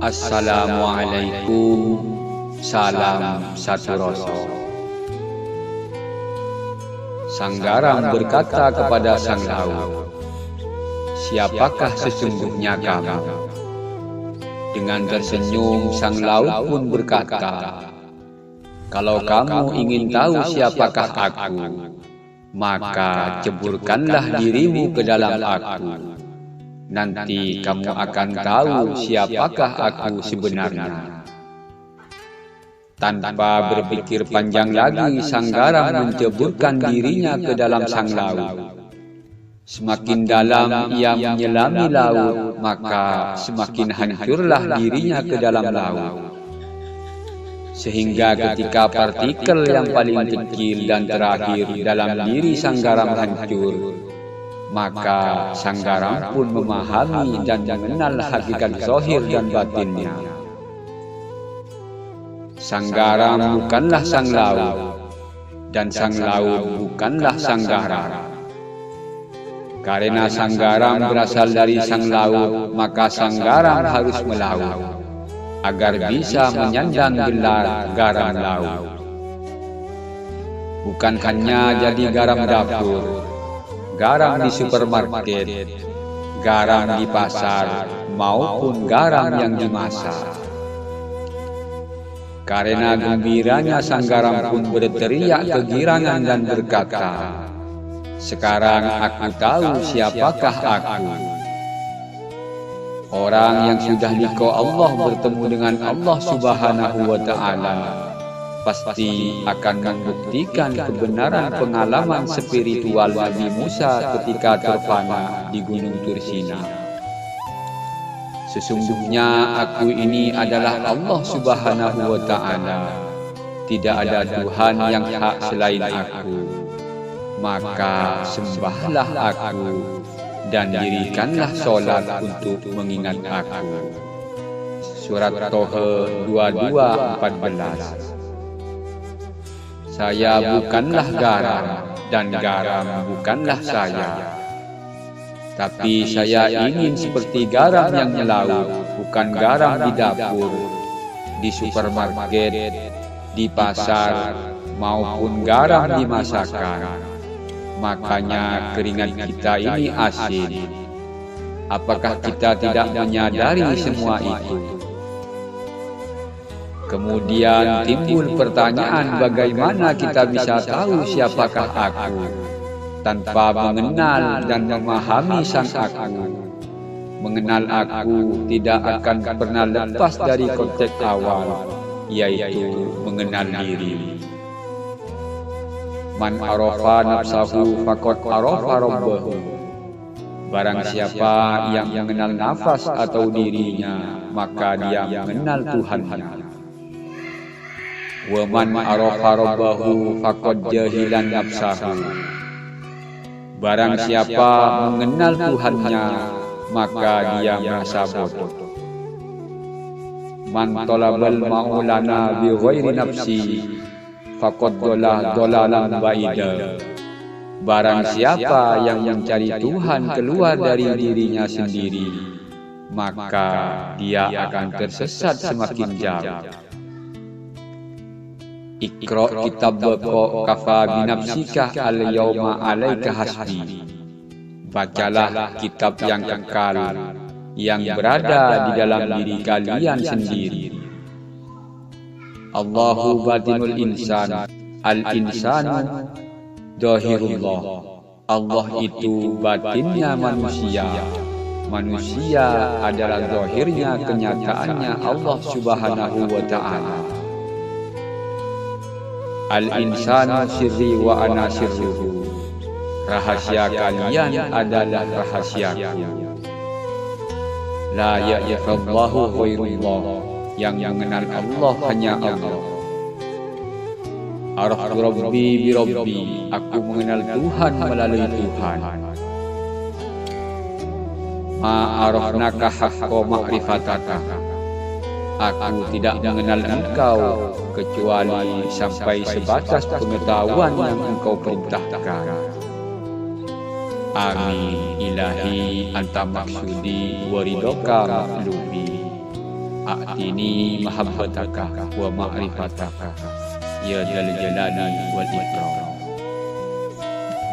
Assalamualaikum, salam satu rasa. Sang garam berkata kepada sang laut, "Siapakah sesungguhnya kamu?" Dengan tersenyum sang laut pun berkata, "Kalau kamu ingin tahu siapakah aku, maka ceburkanlah dirimu ke dalam aku. Nanti kamu akan tahu siapakah aku sebenarnya." Tanpa berpikir panjang lagi, sang garam menceburkan dirinya ke dalam sang laut. Semakin dalam ia menyelami laut, maka semakin hancurlah dirinya ke dalam laut. Sehingga ketika partikel yang paling kecil dan terakhir dalam diri sang garam hancur, maka sang garam pun memahami dan mengenal hakikat zahir dan batinnya. Sang garam bukanlah sang laut, dan sang laut bukanlah sang garam. Karena sang garam berasal dari sang laut, maka sang garam harus melaut, agar bisa menyandang gelar garam laut. Bukan hanya jadi garam dapur, garam di supermarket, garam di pasar, maupun garam yang dimasak. Karena gembiranya sang garam pun berteriak kegirangan dan berkata, "Sekarang aku tahu siapakah aku." Orang yang sudah liqa Allah bertemu dengan Allah Subhanahu wa Ta'ala pasti akan membuktikan kebenaran pengalaman spiritual Nabi Musa ketika terpana di Gunung Tursina. "Sesungguhnya aku ini adalah Allah Subhanahu wa Ta'ala. Tidak ada Tuhan yang hak selain aku. Maka sembahlah aku dan dirikanlah solat untuk mengingat aku." Surat Toha 22:14. Saya bukanlah garam, dan garam bukanlah saya. Tapi saya ingin seperti garam yang melaut, bukan garam di dapur, di supermarket, di pasar, maupun garam di masakan. Makanya keringat kita ini asin. Apakah kita tidak menyadari semua itu? Kemudian timbul pertanyaan, bagaimana kita bisa tahu siapakah aku tanpa mengenal dan memahami sang aku? Mengenal aku tidak akan pernah lepas dari konteks awal, yaitu mengenal diri. Man arafa nafsahu faqad arafa rabbahu. Barang siapa yang mengenal nafas atau dirinya, maka dia mengenal Tuhannya. Wa man arafa rabbahu faqad jahilan nafsahu. Barang siapa mengenal Tuhannya, maka dia merasa bodoh. Man talabal maulana bi ghairi nafsi faqad dolalan baida. Barang siapa yang mencari Tuhan keluar dari dirinya sendiri, maka dia akan tersesat semakin jauh. Iqra kitabaka kafa binafsika al-yawma 'alaika hasbi. Bacalah kitab yang kekal yang berada di dalam diri kalian sendiri. Allahu batinul insan, al-insanu zahirullah. Allah itu batinnya manusia. Manusia adalah zahirnya, kenyataannya Allah Subhanahu wa Ta'ala. Al-insanu sirri wa ana sirruhu. Rahasia kalian adalah rahasiaku. La ya'rifullahu ghairullah. Yang mengenal Allah hanya Allah. Araftu rabbi bi rabbi. Aku mengenal Tuhan melalui Tuhan. Ma arafnaka haqqa ma'rifataka. Aku tidak mengenal engkau kecuali sampai sebatas pengetahuan yang engkau perintahkan. Amin ilahi anta maksudi wa ridhoka maqlubi. a'tini mahabbataka wa ma'rifataka ya dzal jalali wal ikram.